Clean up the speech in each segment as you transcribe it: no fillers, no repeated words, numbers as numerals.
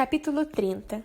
Capítulo 30.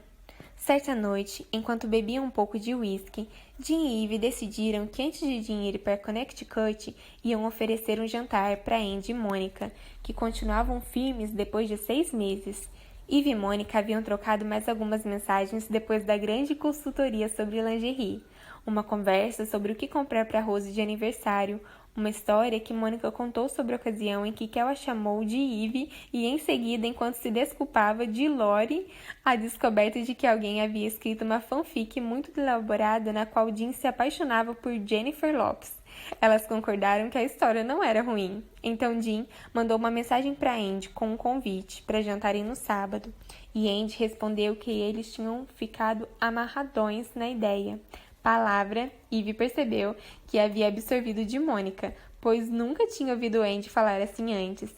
Certa noite, enquanto bebiam um pouco de uísque, Jim e Eve decidiram que antes de Jim ir para Connecticut, iam oferecer um jantar para Andy e Mônica, que continuavam firmes depois de 6 meses. Eve e Mônica haviam trocado mais algumas mensagens depois da grande consultoria sobre lingerie, uma conversa sobre o que comprar para Rose de aniversário, uma história que Mônica contou sobre a ocasião em que Kel a chamou de Eve e, em seguida, enquanto se desculpava, de Lori, a descoberta de que alguém havia escrito uma fanfic muito elaborada na qual Jim se apaixonava por Jennifer Lopes. Elas concordaram que a história não era ruim. Então Jim mandou uma mensagem para Andy com um convite para jantarem no sábado. E Andy respondeu que eles tinham ficado amarradões na ideia. Palavra, Eve percebeu que havia absorvido de Mônica, pois nunca tinha ouvido Andy falar assim antes.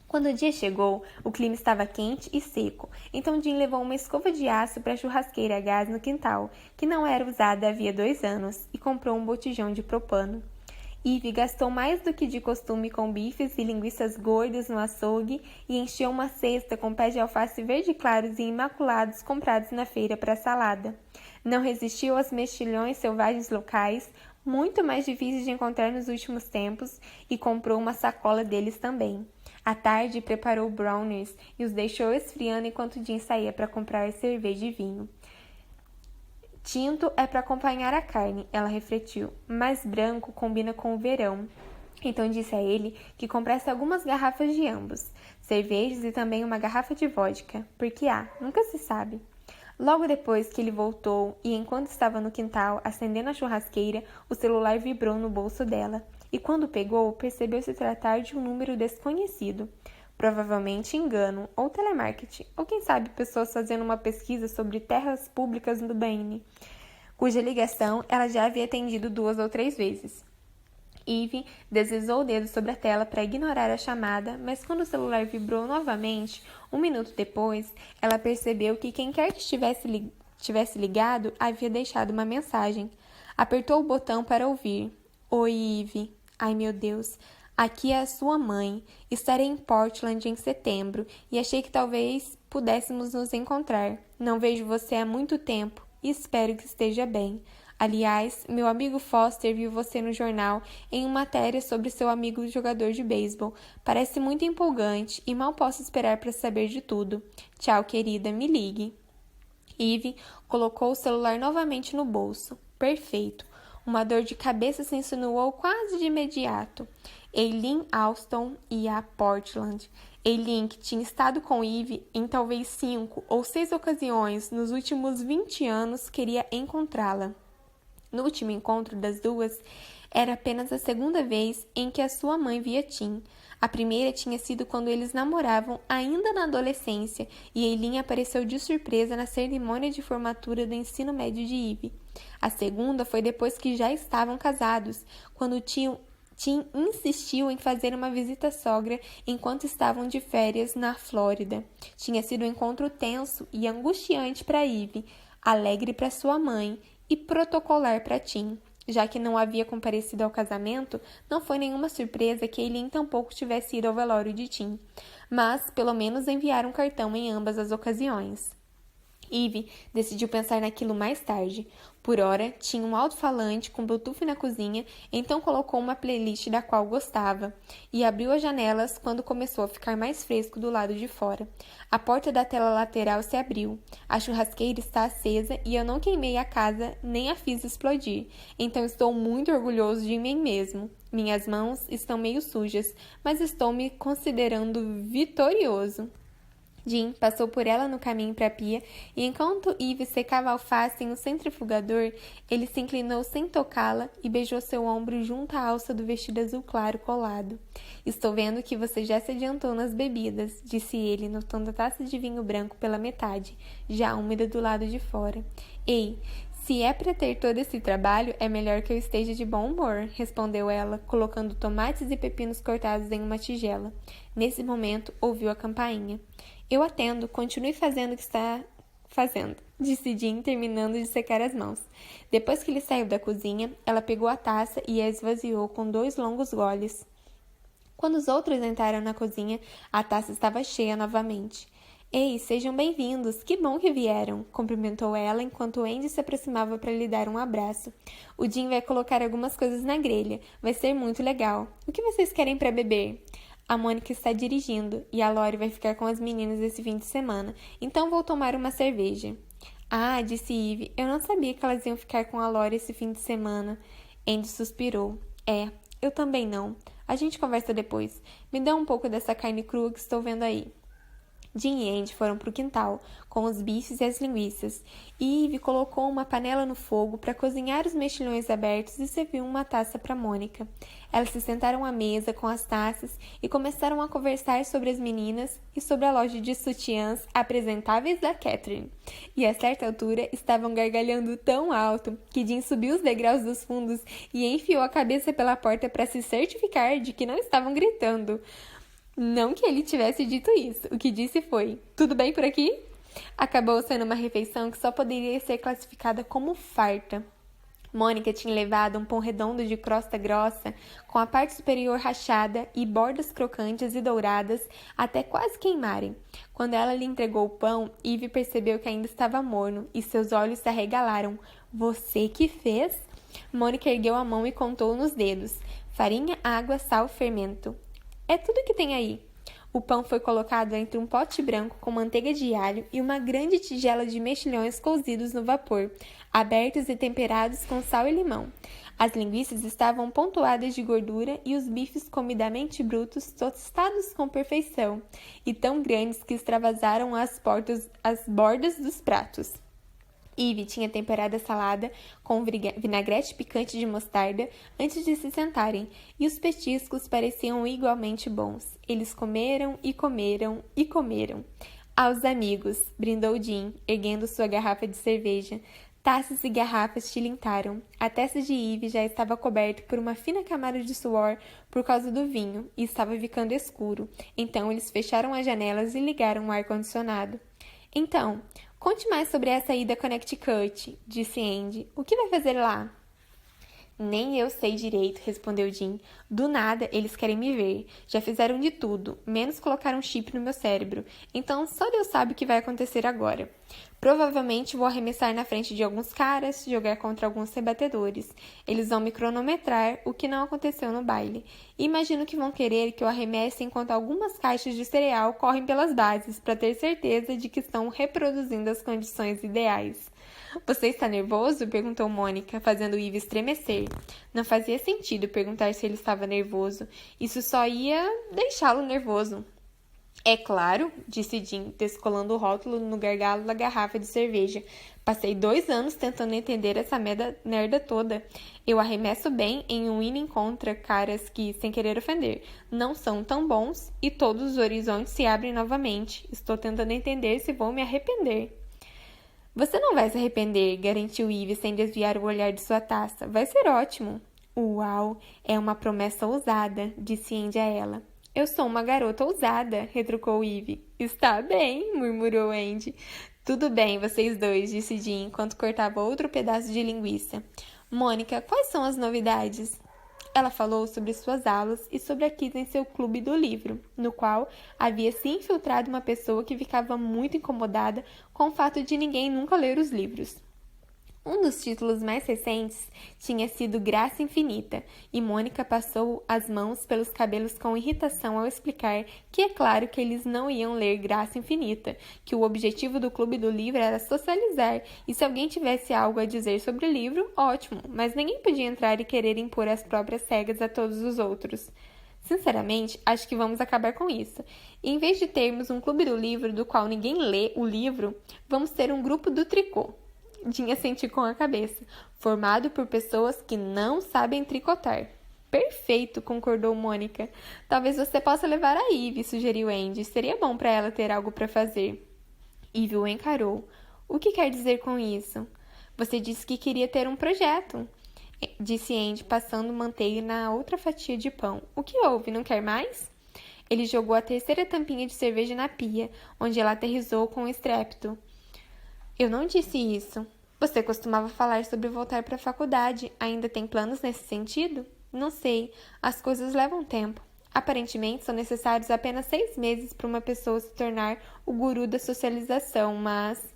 Quando o dia chegou, o clima estava quente e seco, então Jim levou uma escova de aço para a churrasqueira a gás no quintal, que não era usada havia 2 anos, e comprou um botijão de propano. Eve gastou mais do que de costume com bifes e linguiças gordas no açougue e encheu uma cesta com pés de alface verde claros e imaculados comprados na feira para salada. Não resistiu aos mexilhões selvagens locais, muito mais difíceis de encontrar nos últimos tempos, e comprou uma sacola deles também. À tarde, preparou brownies e os deixou esfriando enquanto Jim saía para comprar cerveja e vinho. Tinto é para acompanhar a carne, ela refletiu, mas branco combina com o verão. Então disse a ele que comprasse algumas garrafas de ambos, cervejas e também uma garrafa de vodka, porque nunca se sabe. Logo depois que ele voltou e enquanto estava no quintal acendendo a churrasqueira, o celular vibrou no bolso dela e quando pegou, percebeu se tratar de um número desconhecido. Provavelmente engano, ou telemarketing, ou quem sabe pessoas fazendo uma pesquisa sobre terras públicas no Maine, cuja ligação ela já havia atendido 2 ou 3 vezes. Eve deslizou o dedo sobre a tela para ignorar a chamada, mas quando o celular vibrou novamente, 1 minuto depois, ela percebeu que quem quer que tivesse ligado havia deixado uma mensagem. Apertou o botão para ouvir. Oi, Eve. Ai, meu Deus. Aqui é a sua mãe. Estarei em Portland em setembro e achei que talvez pudéssemos nos encontrar. Não vejo você há muito tempo e espero que esteja bem. Aliás, meu amigo Foster viu você no jornal em uma matéria sobre seu amigo jogador de beisebol. Parece muito empolgante e mal posso esperar para saber de tudo. Tchau, querida, me ligue. Eve colocou o celular novamente no bolso. Perfeito. Uma dor de cabeça se insinuou quase de imediato. Eileen Alston ia a Portland. Eileen, que tinha estado com Eve em talvez 5 ou 6 ocasiões nos últimos 20 anos, queria encontrá-la. No último encontro das duas, era apenas a segunda vez em que a sua mãe via Tim. A primeira tinha sido quando eles namoravam ainda na adolescência e Eileen apareceu de surpresa na cerimônia de formatura do ensino médio de Eve. A segunda foi depois que já estavam casados, quando Tim insistiu em fazer uma visita à sogra enquanto estavam de férias na Flórida. Tinha sido um encontro tenso e angustiante para Eve, alegre para sua mãe e protocolar para Tim. Já que não havia comparecido ao casamento, não foi nenhuma surpresa que Eileen tampouco tivesse ido ao velório de Tim, mas pelo menos enviaram um cartão em ambas as ocasiões. Eve decidiu pensar naquilo mais tarde. Por ora, tinha um alto-falante com Bluetooth na cozinha, então colocou uma playlist da qual gostava e abriu as janelas quando começou a ficar mais fresco do lado de fora. A porta da tela lateral se abriu. A churrasqueira está acesa e eu não queimei a casa nem a fiz explodir, então estou muito orgulhoso de mim mesmo. Minhas mãos estão meio sujas, mas estou me considerando vitorioso. Jim passou por ela no caminho para a pia e enquanto Eve secava a alface em um centrifugador, ele se inclinou sem tocá-la e beijou seu ombro junto à alça do vestido azul claro colado. Estou vendo que você já se adiantou nas bebidas, disse ele, notando a taça de vinho branco pela metade, já úmida do lado de fora. Ei, se é para ter todo esse trabalho, é melhor que eu esteja de bom humor, respondeu ela, colocando tomates e pepinos cortados em uma tigela. Nesse momento, ouviu a campainha. Eu atendo, continue fazendo o que está fazendo, disse Jim, terminando de secar as mãos. Depois que ele saiu da cozinha, ela pegou a taça e a esvaziou com 2 longos goles. Quando os outros entraram na cozinha, a taça estava cheia novamente. Ei, sejam bem-vindos! Que bom que vieram! Cumprimentou ela enquanto Andy se aproximava para lhe dar um abraço. O Jim vai colocar algumas coisas na grelha. Vai ser muito legal. O que vocês querem para beber? A Mônica está dirigindo e a Lori vai ficar com as meninas esse fim de semana, então vou tomar uma cerveja. Ah, disse Eve, eu não sabia que elas iam ficar com a Lori esse fim de semana. Andy suspirou. Eu também não. A gente conversa depois. Me dá um pouco dessa carne crua que estou vendo aí. Jim e Andy foram para o quintal, com os bifes e as linguiças, e Eve colocou uma panela no fogo para cozinhar os mexilhões abertos e serviu uma taça para Mônica. Elas se sentaram à mesa com as taças e começaram a conversar sobre as meninas e sobre a loja de sutiãs apresentáveis da Catherine. E a certa altura estavam gargalhando tão alto que Jim subiu os degraus dos fundos e enfiou a cabeça pela porta para se certificar de que não estavam gritando. Não que ele tivesse dito isso. O que disse foi: tudo bem por aqui? Acabou sendo uma refeição que só poderia ser classificada como farta. Mônica tinha levado um pão redondo de crosta grossa, com a parte superior rachada e bordas crocantes e douradas até quase queimarem. Quando ela lhe entregou o pão, Eve percebeu que ainda estava morno e seus olhos se arregalaram. Você que fez? Mônica ergueu a mão e contou nos dedos. Farinha, água, sal, fermento. É tudo que tem aí. O pão foi colocado entre um pote branco com manteiga de alho e uma grande tigela de mexilhões cozidos no vapor, abertos e temperados com sal e limão. As linguiças estavam pontuadas de gordura e os bifes comidamente brutos, tostados com perfeição, e tão grandes que extravasaram as bordas dos pratos. Eve tinha temperado a salada com vinagrete picante de mostarda antes de se sentarem, e os petiscos pareciam igualmente bons. Eles comeram e comeram e comeram. Aos amigos, brindou Jim, erguendo sua garrafa de cerveja. Taças e garrafas tilintaram. A testa de Eve já estava coberta por uma fina camada de suor por causa do vinho e estava ficando escuro. Então eles fecharam as janelas e ligaram o ar-condicionado. Então, conte mais sobre essa ida a Connecticut, disse Andy. O que vai fazer lá? Nem eu sei direito, respondeu Jim. Do nada, eles querem me ver. Já fizeram de tudo, menos colocar um chip no meu cérebro. Então, só Deus sabe o que vai acontecer agora. Provavelmente vou arremessar na frente de alguns caras, jogar contra alguns rebatedores. Eles vão me cronometrar, o que não aconteceu no baile. Imagino que vão querer que eu arremesse enquanto algumas caixas de cereal correm pelas bases, para ter certeza de que estão reproduzindo as condições ideais. Você está nervoso? Perguntou Mônica, fazendo Eve estremecer. Não fazia sentido perguntar se ele estava nervoso. Isso só ia deixá-lo nervoso. É claro, disse Jim, descolando o rótulo no gargalo da garrafa de cerveja. Passei 2 anos tentando entender essa merda toda. Eu arremesso bem em um inning contra caras que, sem querer ofender, não são tão bons e todos os horizontes se abrem novamente. Estou tentando entender se vou me arrepender. Você não vai se arrepender, garantiu Eve sem desviar o olhar de sua taça. Vai ser ótimo. Uau, é uma promessa ousada, disse Andy a ela. Eu sou uma garota ousada, retrucou Eve. Está bem, murmurou Andy. Tudo bem, vocês dois, disse Jim, enquanto cortava outro pedaço de linguiça. Mônica, quais são as novidades? Ela falou sobre suas aulas e sobre a Kids em seu clube do livro, no qual havia se infiltrado uma pessoa que ficava muito incomodada com o fato de ninguém nunca ler os livros. Um dos títulos mais recentes tinha sido Graça Infinita, e Mônica passou as mãos pelos cabelos com irritação ao explicar que é claro que eles não iam ler Graça Infinita, que o objetivo do clube do livro era socializar, e se alguém tivesse algo a dizer sobre o livro, ótimo, mas ninguém podia entrar e querer impor as próprias regras a todos os outros. Sinceramente, acho que vamos acabar com isso. E, em vez de termos um clube do livro do qual ninguém lê o livro, vamos ter um grupo do tricô. Jim assentiu com a cabeça, formado por pessoas que não sabem tricotar. Perfeito, concordou Mônica. Talvez você possa levar a Eve, sugeriu Andy. Seria bom para ela ter algo para fazer. Eve o encarou. O que quer dizer com isso? Você disse que queria ter um projeto, disse Andy, passando manteiga na outra fatia de pão. O que houve? Não quer mais? Ele jogou a terceira tampinha de cerveja na pia, onde ela aterrissou com estrépito. Eu não disse isso. Você costumava falar sobre voltar para a faculdade. Ainda tem planos nesse sentido? Não sei. As coisas levam tempo. Aparentemente, são necessários apenas 6 meses para uma pessoa se tornar o guru da socialização, mas...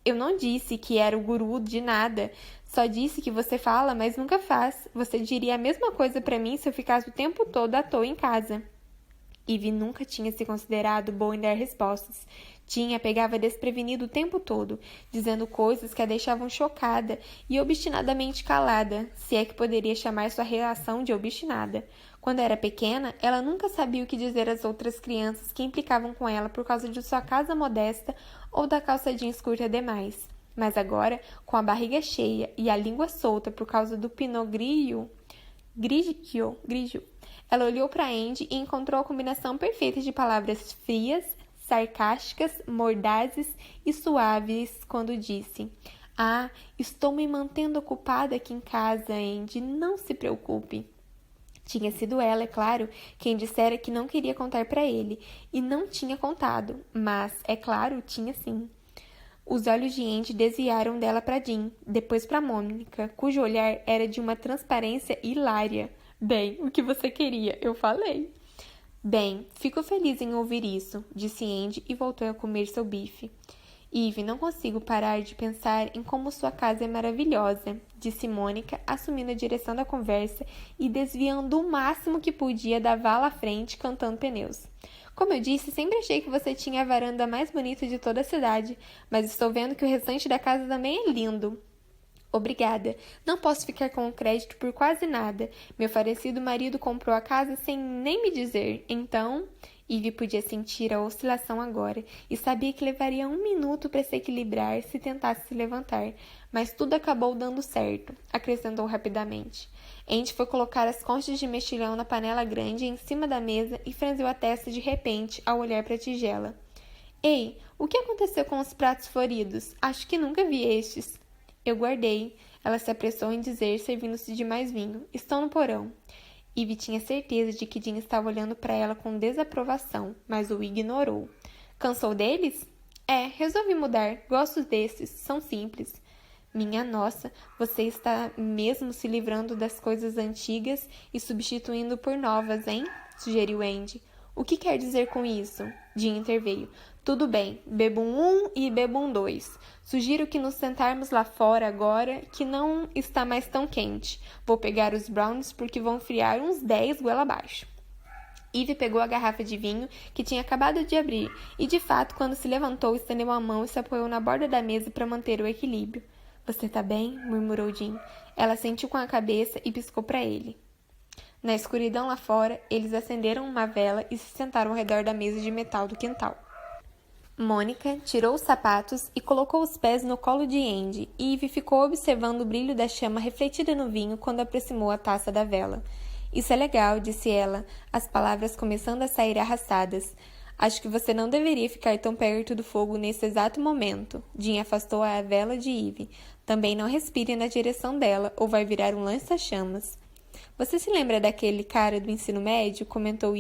Eu não disse que era o guru de nada. Só disse que você fala, mas nunca faz. Você diria a mesma coisa para mim se eu ficasse o tempo todo à toa em casa. Ivy nunca tinha se considerado boa em dar respostas. Tinha pegava desprevenido o tempo todo, dizendo coisas que a deixavam chocada e obstinadamente calada, se é que poderia chamar sua reação de obstinada. Quando era pequena, ela nunca sabia o que dizer às outras crianças que implicavam com ela por causa de sua casa modesta ou da calça jeans curta demais. Mas agora, com a barriga cheia e a língua solta por causa do pinot grigio, ela olhou para Andy e encontrou a combinação perfeita de palavras frias, sarcásticas, mordazes e suaves quando disse: "Ah, estou me mantendo ocupada aqui em casa, Andy, não se preocupe." Tinha sido ela, é claro, quem dissera que não queria contar para ele, e não tinha contado, mas, é claro, tinha sim. Os olhos de Andy desviaram dela para Jean, depois para Mônica, cujo olhar era de uma transparência hilária. "Bem, o que você queria? Eu falei." "Bem, fico feliz em ouvir isso", disse Andy e voltou a comer seu bife. "Ivy, não consigo parar de pensar em como sua casa é maravilhosa", disse Mônica, assumindo a direção da conversa e desviando o máximo que podia da vala à frente, cantando pneus. "Como eu disse, sempre achei que você tinha a varanda mais bonita de toda a cidade, mas estou vendo que o restante da casa também é lindo." "Obrigada. Não posso ficar com o crédito por quase nada. Meu falecido marido comprou a casa sem nem me dizer. Então..." Ivy podia sentir a oscilação agora e sabia que levaria 1 minuto para se equilibrar se tentasse se levantar, mas tudo acabou dando certo, acrescentou rapidamente. Andy foi colocar as conchas de mexilhão na panela grande em cima da mesa e franziu a testa de repente ao olhar para a tigela. "Ei, o que aconteceu com os pratos floridos? Acho que nunca vi estes." "Eu guardei." Ela se apressou em dizer, servindo-se de mais vinho. "Estão no porão." Ivy tinha certeza de que Jean estava olhando para ela com desaprovação, mas o ignorou. "Cansou deles?" "É, resolvi mudar. Gosto desses. São simples." "Minha nossa, você está mesmo se livrando das coisas antigas e substituindo por novas, hein?" sugeriu Andy. "O que quer dizer com isso?" Jean interveio. "Tudo bem, bebo um e bebo um 2. Sugiro que nos sentarmos lá fora agora, que não está mais tão quente. Vou pegar os brownies porque vão friar uns 10 goela abaixo." Ivy pegou a garrafa de vinho que tinha acabado de abrir e, de fato, quando se levantou, estendeu a mão e se apoiou na borda da mesa para manter o equilíbrio. "Você tá bem?" murmurou Jean. Ela sentiu com a cabeça e piscou para ele. Na escuridão lá fora, eles acenderam uma vela e se sentaram ao redor da mesa de metal do quintal. Mônica tirou os sapatos e colocou os pés no colo de Andy, e Ivy ficou observando o brilho da chama refletida no vinho quando aproximou a taça da vela. "Isso é legal", disse ela, as palavras começando a sair arrastadas. "Acho que você não deveria ficar tão perto do fogo nesse exato momento." Jean afastou a vela de Ivy. "Também não respire na direção dela, ou vai virar um lança-chamas." "Você se lembra daquele cara do ensino médio?" comentou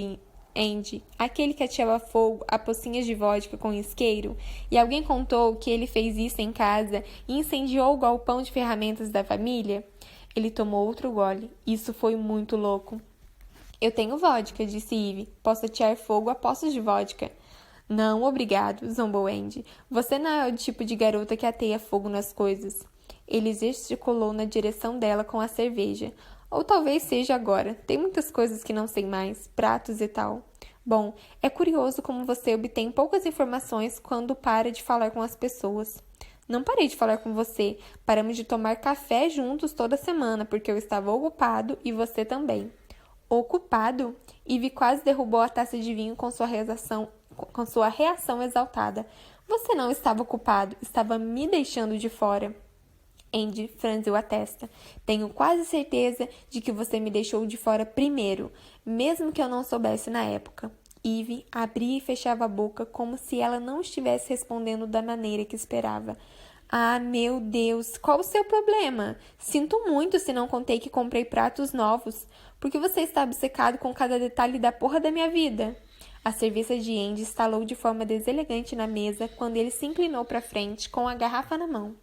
Andy, "aquele que ateava fogo a pocinhas de vodka com isqueiro, e alguém contou que ele fez isso em casa e incendiou o galpão de ferramentas da família?" Ele tomou outro gole. "Isso foi muito louco." "Eu tenho vodka", disse Ivy. "Posso atear fogo a poços de vodka." "Não, obrigado", zombou Andy. "Você não é o tipo de garota que ateia fogo nas coisas." Ele gesticulou na direção dela com a cerveja. "Ou talvez seja agora. Tem muitas coisas que não sei mais, pratos e tal." "Bom, é curioso como você obtém poucas informações quando para de falar com as pessoas." "Não parei de falar com você. Paramos de tomar café juntos toda semana, porque eu estava ocupado e você também." "Ocupado?" Ivy quase derrubou a taça de vinho com sua reação exaltada. "Você não estava ocupado, estava me deixando de fora." Andy franziu a testa. "Tenho quase certeza de que você me deixou de fora primeiro, mesmo que eu não soubesse na época." Ivy abria e fechava a boca como se ela não estivesse respondendo da maneira que esperava. "Ah, meu Deus, qual o seu problema? Sinto muito se não contei que comprei pratos novos. Por que você está obcecado com cada detalhe da porra da minha vida?" A cerveja de Andy estalou de forma deselegante na mesa quando ele se inclinou para frente com a garrafa na mão.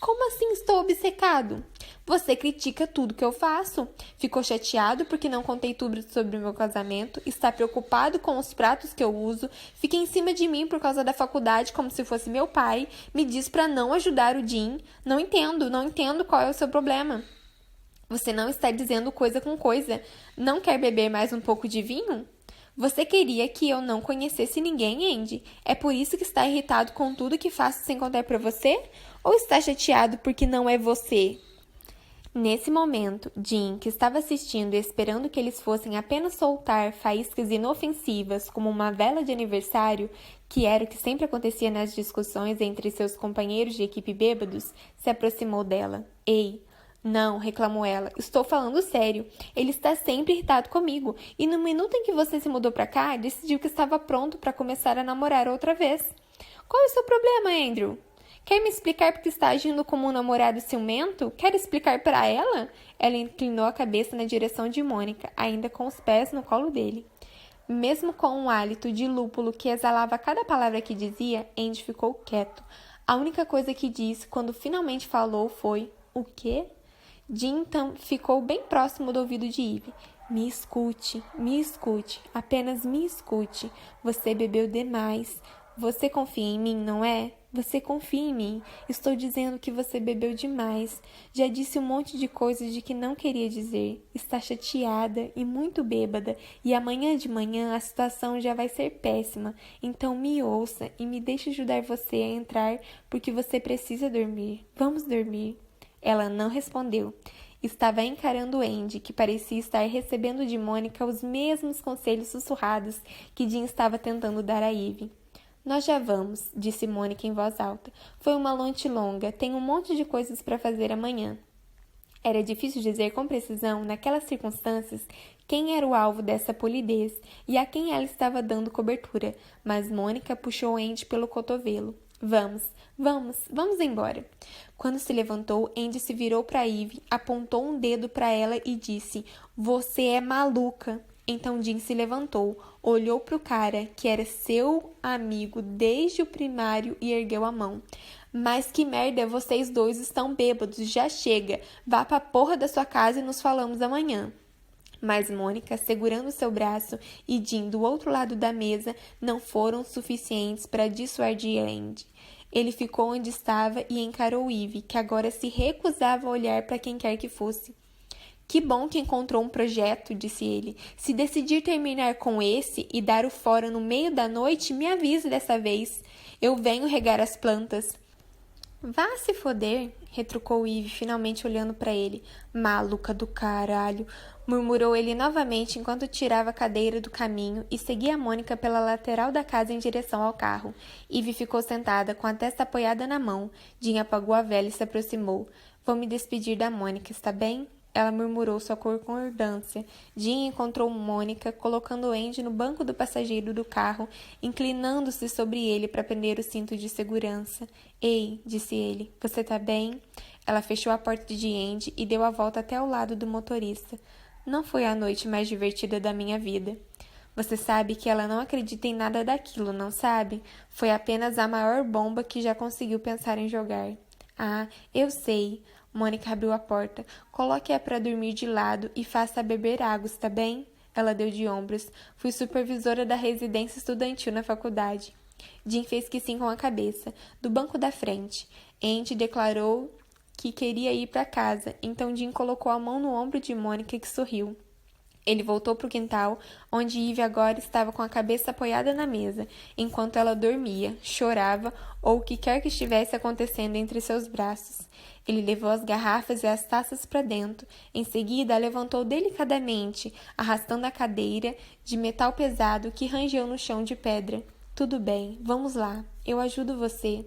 Como assim estou obcecado? Você critica tudo que eu faço. Ficou chateado porque não contei tudo sobre o meu casamento, está preocupado com os pratos que eu uso, fica em cima de mim por causa da faculdade como se fosse meu pai, me diz para não ajudar o Jim. Não entendo qual é o seu problema. Você não está dizendo coisa com coisa. Não quer beber mais um pouco de vinho? Você queria que eu não conhecesse ninguém, Andy? É por isso que está irritado com tudo que faço sem contar para você? Ou está chateado porque não é você? Nesse momento, Jim, que estava assistindo e esperando que eles fossem apenas soltar faíscas inofensivas como uma vela de aniversário, que era o que sempre acontecia nas discussões entre seus companheiros de equipe bêbados, se aproximou dela. Ei, não, reclamou ela. Estou falando sério. Ele está sempre irritado comigo. E no minuto em que você se mudou para cá, decidiu que estava pronto para começar a namorar outra vez. Qual é o seu problema, Andrew? Quer me explicar porque está agindo como um namorado ciumento? Quer explicar para ela? Ela inclinou a cabeça na direção de Mônica, ainda com os pés no colo dele. Mesmo com um hálito de lúpulo que exalava cada palavra que dizia, Andy ficou quieto. A única coisa que disse quando finalmente falou foi: o quê? Jim então ficou bem próximo do ouvido de Eve. Me escute, apenas me escute. Você bebeu demais. Você confia em mim, não é? Você confia em mim. Estou dizendo que você bebeu demais. Já disse um monte de coisas de que não queria dizer. Está chateada e muito bêbada. E amanhã de manhã a situação já vai ser péssima. Então me ouça e me deixe ajudar você a entrar porque você precisa dormir. Vamos dormir. Ela não respondeu. Estava encarando Andy, que parecia estar recebendo de Mônica os mesmos conselhos sussurrados que Jim estava tentando dar a Eve. Nós já vamos, disse Mônica em voz alta. Foi uma noite longa, tenho um monte de coisas para fazer amanhã. Era difícil dizer com precisão, naquelas circunstâncias, quem era o alvo dessa polidez e a quem ela estava dando cobertura, mas Mônica puxou Andy pelo cotovelo. Vamos embora. Quando se levantou, Andy se virou para Eve, apontou um dedo para ela e disse: Você é maluca. Então Jim se levantou, olhou para o cara, que era seu amigo desde o primário, e ergueu a mão. Mas que merda, vocês dois estão bêbados, já chega. Vá pra porra da sua casa e nos falamos amanhã. Mas Mônica, segurando seu braço, e Jim do outro lado da mesa, não foram suficientes para dissuadir Andy. Ele ficou onde estava e encarou Eve, que agora se recusava a olhar para quem quer que fosse. Que bom que encontrou um projeto, disse ele. Se decidir terminar com esse e dar o fora no meio da noite, me avise dessa vez. Eu venho regar as plantas. Vá se foder, retrucou Eve, finalmente olhando para ele. Maluca do caralho, murmurou ele novamente enquanto tirava a cadeira do caminho e seguia a Mônica pela lateral da casa em direção ao carro. Eve ficou sentada, com a testa apoiada na mão. Jim apagou a vela e se aproximou. Vou me despedir da Mônica, está bem? Ela murmurou sua concordância. Jim encontrou Mônica, colocando Andy no banco do passageiro do carro, inclinando-se sobre ele para prender o cinto de segurança. Ei, disse ele, você tá bem? Ela fechou a porta de Andy e deu a volta até ao lado do motorista. Não foi a noite mais divertida da minha vida. Você sabe que ela não acredita em nada daquilo, não sabe? Foi apenas a maior bomba que já conseguiu pensar em jogar. Ah, eu sei. Mônica abriu a porta. Coloque-a para dormir de lado e faça beber água, está bem? Ela deu de ombros. Fui supervisora da residência estudantil na faculdade. Jim fez que sim com a cabeça. Do banco da frente. Andy declarou que queria ir para casa, então Jim colocou a mão no ombro de Mônica, que sorriu. Ele voltou para o quintal, onde Eve agora estava com a cabeça apoiada na mesa, enquanto ela dormia, chorava ou o que quer que estivesse acontecendo entre seus braços. Ele levou as garrafas e as taças para dentro. Em seguida, a levantou delicadamente, arrastando a cadeira de metal pesado que rangeu no chão de pedra. Tudo bem, vamos lá, eu ajudo você.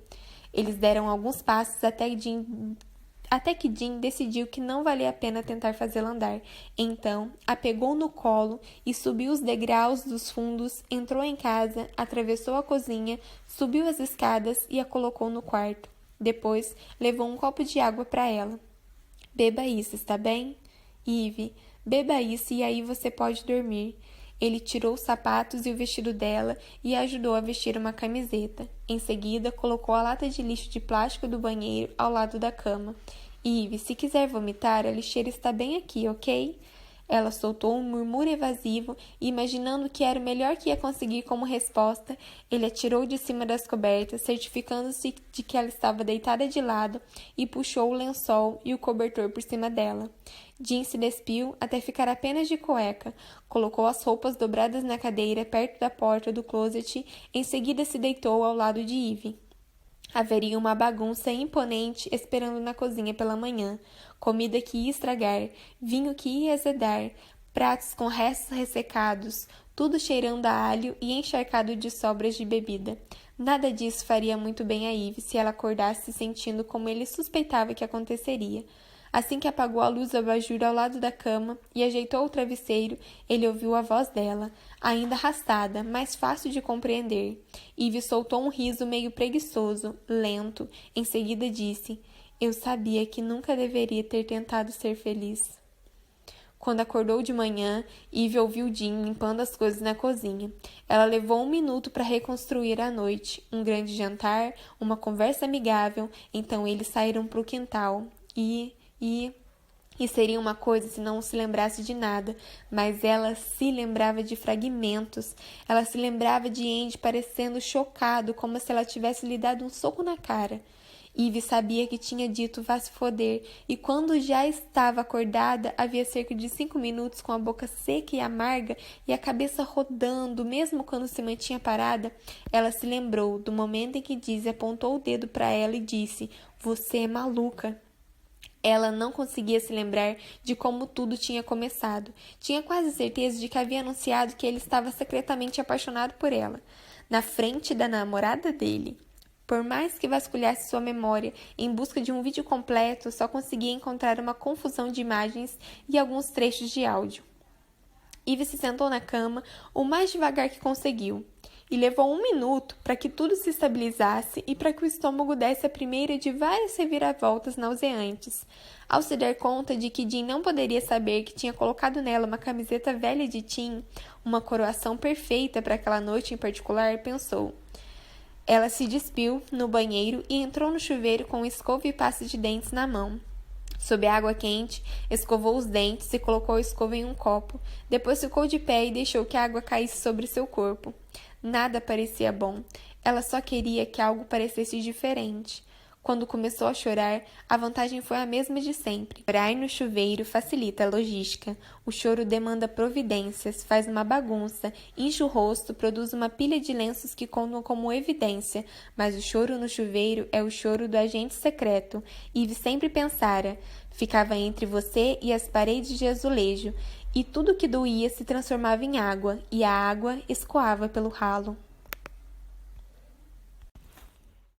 Eles deram alguns passos até que Jim decidiu que não valia a pena tentar fazê-la andar. Então, a pegou no colo e subiu os degraus dos fundos, entrou em casa, atravessou a cozinha, subiu as escadas e a colocou no quarto. Depois, levou um copo de água para ela. Beba isso, está bem? Eve, beba isso e aí você pode dormir. Ele tirou os sapatos e o vestido dela e a ajudou a vestir uma camiseta. Em seguida, colocou a lata de lixo de plástico do banheiro ao lado da cama. Eve, se quiser vomitar, a lixeira está bem aqui, ok? Ela soltou um murmúrio evasivo e, imaginando que era o melhor que ia conseguir como resposta, ele a tirou de cima das cobertas, certificando-se de que ela estava deitada de lado, e puxou o lençol e o cobertor por cima dela. Jean se despiu até ficar apenas de cueca, colocou as roupas dobradas na cadeira perto da porta do closet, em seguida se deitou ao lado de Eve. Haveria uma bagunça imponente esperando na cozinha pela manhã, comida que ia estragar, vinho que ia azedar, pratos com restos ressecados, tudo cheirando a alho e encharcado de sobras de bebida. Nada disso faria muito bem a Eve se ela acordasse se sentindo como ele suspeitava que aconteceria. Assim que apagou a luz do abajur ao lado da cama e ajeitou o travesseiro, ele ouviu a voz dela, ainda arrastada, mas fácil de compreender. Eve soltou um riso meio preguiçoso, lento. Em seguida disse: "Eu sabia que nunca deveria ter tentado ser feliz." Quando acordou de manhã, Eve ouviu Jean limpando as coisas na cozinha. Ela levou 1 minuto para reconstruir a noite. Um grande jantar, uma conversa amigável. Então eles saíram para o quintal. E seria uma coisa se não se lembrasse de nada, mas ela se lembrava de fragmentos. Ela se lembrava de Andy parecendo chocado, como se ela tivesse lhe dado um soco na cara. Eve sabia que tinha dito vá se foder, e quando já estava acordada, havia cerca de 5 minutos com a boca seca e amarga e a cabeça rodando, mesmo quando se mantinha parada, ela se lembrou do momento em que Dizzy apontou o dedo para ela e disse: "Você é maluca." Ela não conseguia se lembrar de como tudo tinha começado. Tinha quase certeza de que havia anunciado que ele estava secretamente apaixonado por ela, na frente da namorada dele. Por mais que vasculhasse sua memória em busca de um vídeo completo, só conseguia encontrar uma confusão de imagens e alguns trechos de áudio. Eve se sentou na cama o mais devagar que conseguiu. E levou 1 minuto para que tudo se estabilizasse e para que o estômago desse a primeira de várias reviravoltas nauseantes. Ao se dar conta de que Jean não poderia saber que tinha colocado nela uma camiseta velha de Tim, uma coroação perfeita para aquela noite em particular, pensou. Ela se despiu no banheiro e entrou no chuveiro com escova e pasta de dentes na mão. Sob a água quente, escovou os dentes e colocou a escova em um copo. Depois ficou de pé e deixou que a água caísse sobre seu corpo. Nada parecia bom. Ela só queria que algo parecesse diferente. Quando começou a chorar, a vantagem foi a mesma de sempre. Chorar no chuveiro facilita a logística. O choro demanda providências, faz uma bagunça, incha o rosto, produz uma pilha de lenços que contam como evidência. Mas o choro no chuveiro é o choro do agente secreto. Eve sempre pensara. Ficava entre você e as paredes de azulejo, e tudo que doía se transformava em água, e a água escoava pelo ralo.